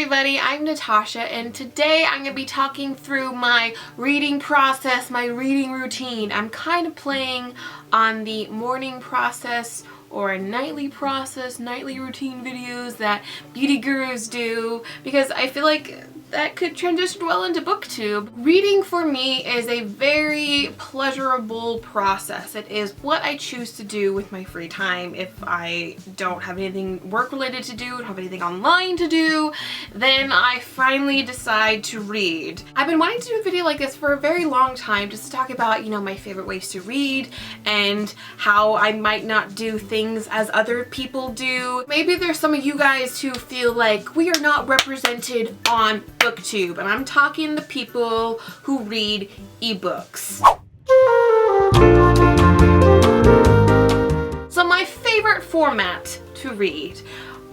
everybody, I'm Natasha, and today I'm going to be talking through my reading process, my reading routine. I'm kind of playing on the morning process or a nightly process, nightly routine videos that beauty gurus do, because I feel like that could transition well into booktube. Reading for me is a very pleasurable process. It is what I choose to do with my free time. If I don't have anything work related to do, don't have anything online to do, then I finally decide to read. I've been wanting to do a video like this for a very long time, just to talk about, my favorite ways to read and how I might not do things as other people do. Maybe there's some of you guys who feel like we are not represented on booktube, and I'm talking to people who read ebooks. So my favorite format to read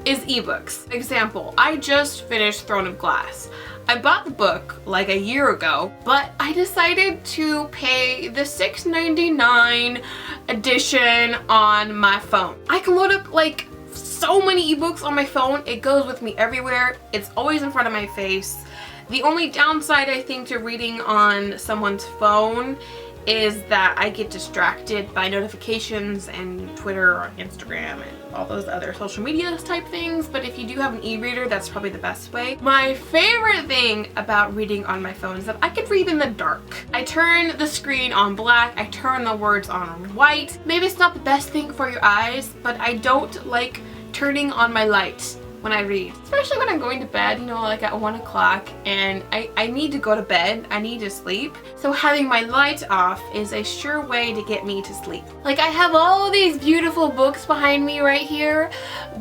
is ebooks. Example, I just finished Throne of Glass. I bought the book like a year ago, but I decided to pay the $6.99 edition on my phone. I can load up like so many ebooks on my phone. It goes with me everywhere. It's always in front of my face. The only downside I think to reading on someone's phone is that I get distracted by notifications and Twitter or Instagram and all those other social media type things, but if you do have an e-reader, that's probably the best way. My favorite thing about reading on my phone is that I can read in the dark. I turn the screen on black, I turn the words on white. Maybe it's not the best thing for your eyes, but I don't like turning on my lights when I read, especially when I'm going to bed, like at 1 o'clock, and I need to go to bed, I need to sleep. So having my light off is a sure way to get me to sleep. Like, I have all of these beautiful books behind me right here,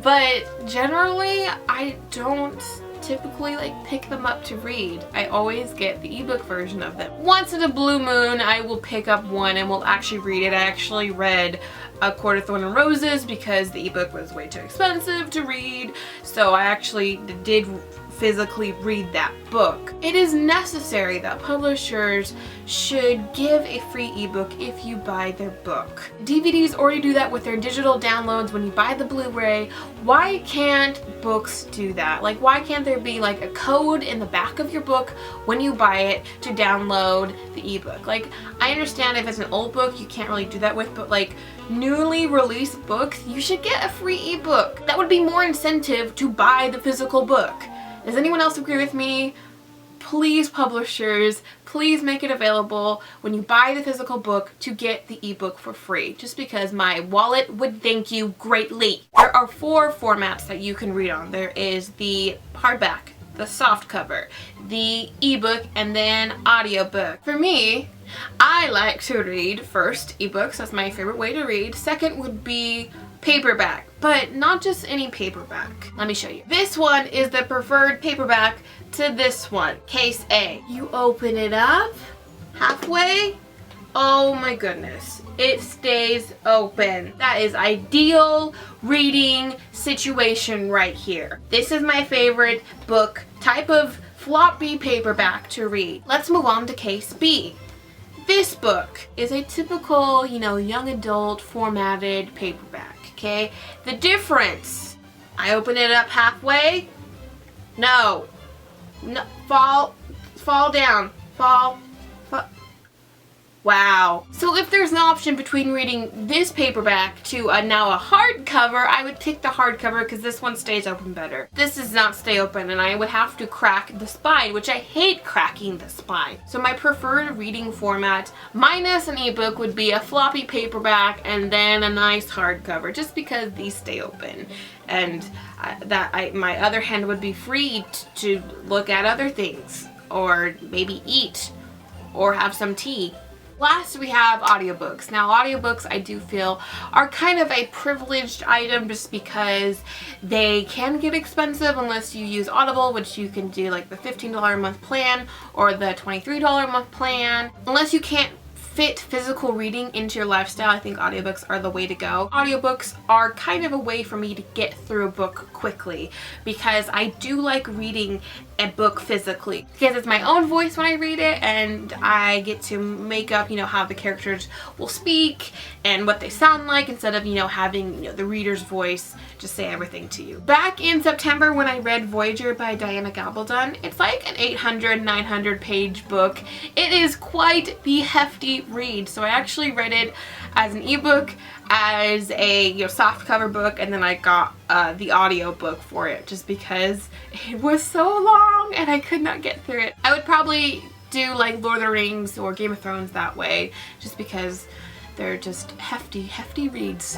but generally I don't typically pick them up to read. I always get the ebook version of them. Once in a blue moon, I will pick up one and will actually read it. I actually read A Court of Thorn and Roses because the ebook was way too expensive to read, so I actually did physically read that book. It is necessary that publishers should give a free ebook if you buy their book. DVDs already do that with their digital downloads when you buy the Blu-ray. Why can't books do that? Like, why can't there be like a code in the back of your book when you buy it to download the ebook? Like, I understand if it's an old book you can't really do that with, but like newly released books, you should get a free ebook. That would be more incentive to buy the physical book. Does anyone else agree with me? Please, publishers, please make it available when you buy the physical book to get the ebook for free, just because my wallet would thank you greatly. There are 4 formats that you can read on. There is the hardback, the softcover, the ebook, and then audiobook. For me, I like to read first ebooks. That's my favorite way to read. Second would be paperback, but not just any paperback. Let me show you. This one is the preferred paperback to this one, case A. You open it up halfway. Oh my goodness, it stays open. That is ideal reading situation right here. This is my favorite book type of floppy paperback to read. Let's move on to case B. This book is a typical, young adult formatted paperback, okay? The difference, I open it up halfway. No, fall down, fall. Wow. So if there's an option between reading this paperback to now a hardcover, I would pick the hardcover because this one stays open better. This does not stay open, and I would have to crack the spine, which I hate cracking the spine. So my preferred reading format, minus an ebook, would be a floppy paperback and then a nice hardcover, just because these stay open. And my other hand would be free to look at other things, or maybe eat, or have some tea. Last, we have audiobooks. Now, audiobooks I do feel are kind of a privileged item just because they can get expensive unless you use Audible, which you can do like the $15 a month plan or the $23 a month plan. Unless you can't fit physical reading into your lifestyle, I think audiobooks are the way to go. Audiobooks are kind of a way for me to get through a book quickly because I do like reading a book physically because it's my own voice when I read it, and I get to make up, how the characters will speak and what they sound like instead of, having, the reader's voice just say everything to you. Back in September when I read Voyager by Diana Gabaldon, it's like an 800, 900 page book. It is quite the hefty read. So I actually read it as an ebook, as a soft cover book, and then I got the audio book for it just because it was so long and I could not get through it. I would probably do like Lord of the Rings or Game of Thrones that way just because they're just hefty reads.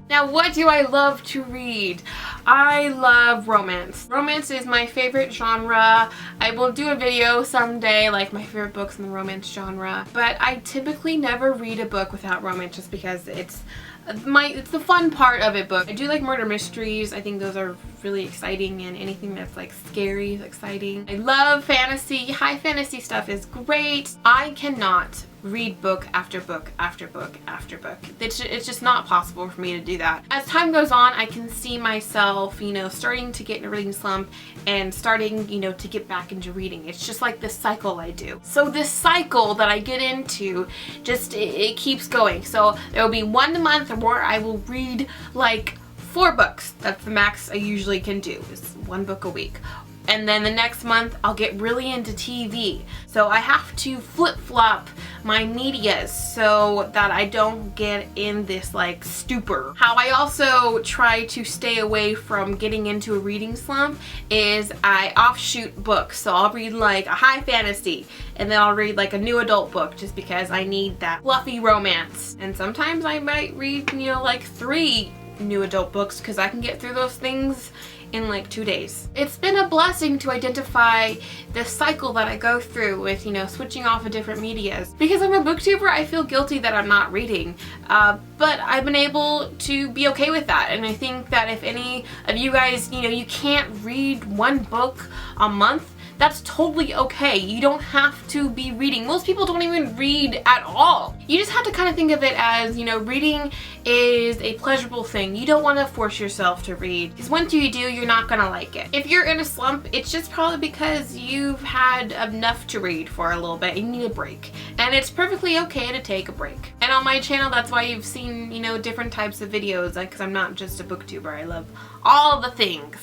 Now, what do I love to read? I love romance. Romance is my favorite genre. I will do a video someday, like my favorite books in the romance genre, but I typically never read a book without romance just because it's the fun part of it book. I do like murder mysteries. I think those are really exciting, and anything that's like scary is exciting. I love fantasy. High fantasy stuff is great. I cannot read book after book after book after book. It's just not possible for me to do that. As time goes on, I can see myself, starting to get in a reading slump and starting, to get back into reading. It's just like this cycle I do. So this cycle that I get into, it keeps going. So there will be 1 month where I will read like 4 books. That's the max I usually can do, is 1 book a week. And then the next month I'll get really into TV. So I have to flip-flop my medias so that I don't get in this like stupor. How I also try to stay away from getting into a reading slump is I offshoot books. So I'll read like a high fantasy, and then I'll read like a new adult book just because I need that fluffy romance. And sometimes I might read, like 3 new adult books because I can get through those things in like 2 days. It's been a blessing to identify the cycle that I go through with, switching off of different medias. Because I'm a booktuber, I feel guilty that I'm not reading, but I've been able to be okay with that. And I think that if any of you guys, you can't read 1 book a month, that's totally okay. You don't have to be reading. Most people don't even read at all. You just have to kind of think of it as, reading is a pleasurable thing. You don't want to force yourself to read, because once you do, you're not gonna like it. If you're in a slump, it's just probably because you've had enough to read for a little bit and you need a break. And it's perfectly okay to take a break. And on my channel, that's why you've seen, different types of videos, because I'm not just a booktuber. I love all the things.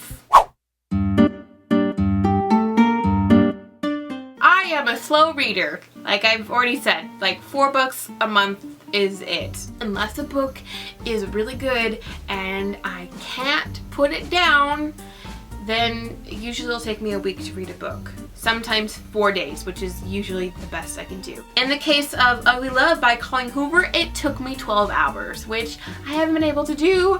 I am a slow reader. Like I've already said, like 4 books a month is it. Unless a book is really good and I can't put it down, then usually it'll take me a week to read a book. Sometimes 4 days, which is usually the best I can do. In the case of Ugly Love by Colleen Hoover, it took me 12 hours, which I haven't been able to do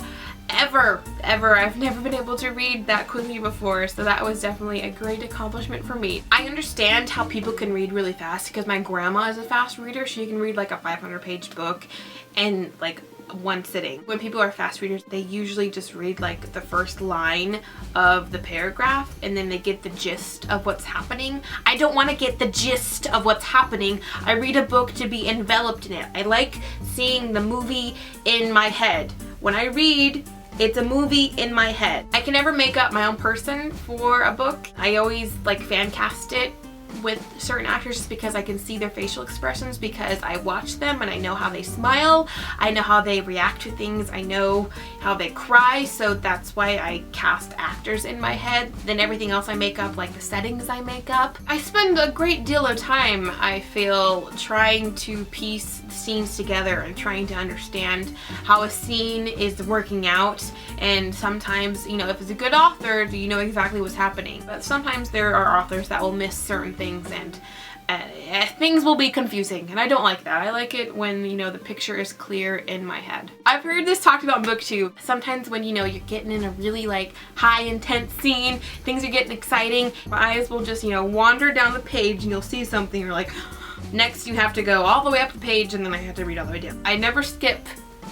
ever. I've never been able to read that quickly before, so that was definitely a great accomplishment for me. I understand how people can read really fast because my grandma is a fast reader. She can read like a 500-page book in like 1 sitting. When people are fast readers, they usually just read like the first line of the paragraph and then they get the gist of what's happening. I don't want to get the gist of what's happening. I read a book to be enveloped in it. I like seeing the movie in my head. When I read, it's a movie in my head. I can never make up my own person for a book. I always like fan cast it with certain actors just because I can see their facial expressions, because I watch them and I know how they smile, I know how they react to things, I know how they cry, so that's why I cast actors in my head. Then everything else I make up, like the settings I make up. I spend a great deal of time, I feel, trying to piece scenes together and trying to understand how a scene is working out. And sometimes, if it's a good author, you know exactly what's happening. But sometimes there are authors that will miss certain things and things will be confusing, and I don't like that. I like it when, the picture is clear in my head. I've heard this talked about in BookTube. Sometimes when, you're getting in a really like high intense scene, things are getting exciting, my eyes will just, wander down the page and you'll see something, you're like, next you have to go all the way up the page and then I have to read all the way down. I never skip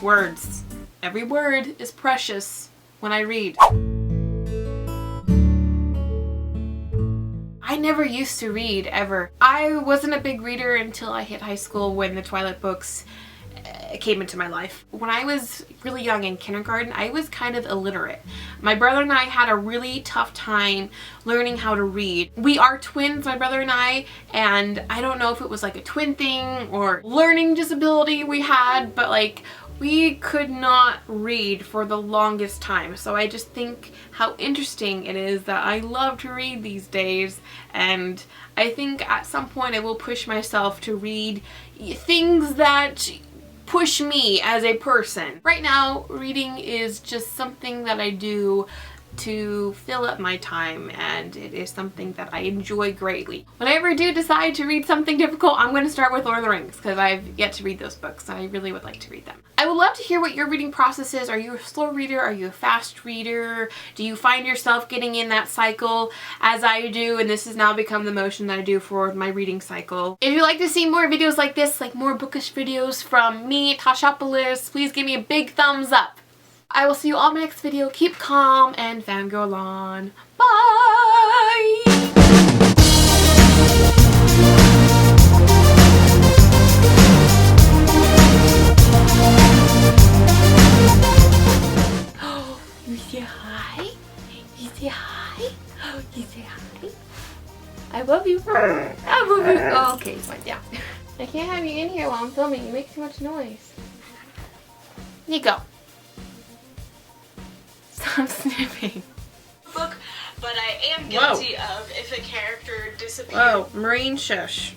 words. Every word is precious when I read. I never used to read ever. I wasn't a big reader until I hit high school when the Twilight books came into my life. When I was really young in kindergarten, I was kind of illiterate. My brother and I had a really tough time learning how to read. We are twins, my brother and I don't know if it was like a twin thing or learning disability we had, but like we could not read for the longest time. So I just think how interesting it is that I love to read these days, and I think at some point I will push myself to read things that push me as a person. Right now, reading is just something that I do to fill up my time, and it is something that I enjoy greatly. When I ever do decide to read something difficult, I'm going to start with Lord of the Rings because I've yet to read those books and I really would like to read them. I would love to hear what your reading process is. Are you a slow reader? Are you a fast reader? Do you find yourself getting in that cycle as I do, and this has now become the motion that I do for my reading cycle? If you'd like to see more videos like this, like more bookish videos from me, NATASHA'S, please give me a big thumbs up. I will see you all in my next video. Keep calm and fangirl on. Bye! You say hi? You say hi? You say hi? I love you. I love you. Oh, okay, fine, yeah. I can't have you in here while I'm filming. You make too much noise. Here you go. Stop sniffing. Book, but I am guilty of if a character disappears. Whoa, Marine shush.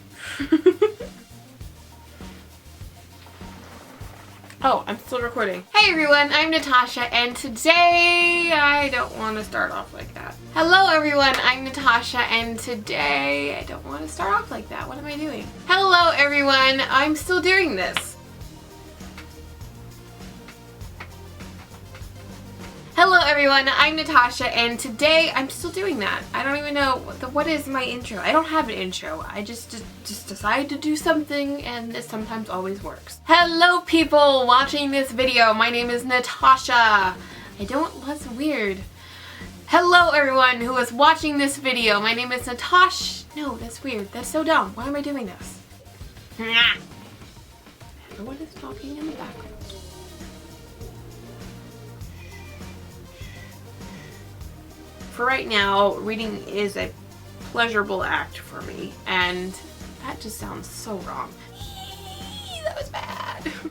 Oh, I'm still recording. Hey everyone, I'm Natasha, and today I don't want to start off like that. Hello everyone, I'm Natasha, and today I don't want to start off like that. What am I doing? Hello everyone, I'm still doing this. Hello everyone, I'm Natasha, and today I'm still doing that. I don't even know what is my intro. I don't have an intro. I just decide to do something, and this sometimes always works. Hello people watching this video. My name is Natasha. That's weird. Hello everyone who is watching this video. My name is Natasha. No, that's weird. That's so dumb. Why am I doing this? Everyone is talking in the background. For right now, reading is a pleasurable act for me, and that just sounds so wrong. That was bad.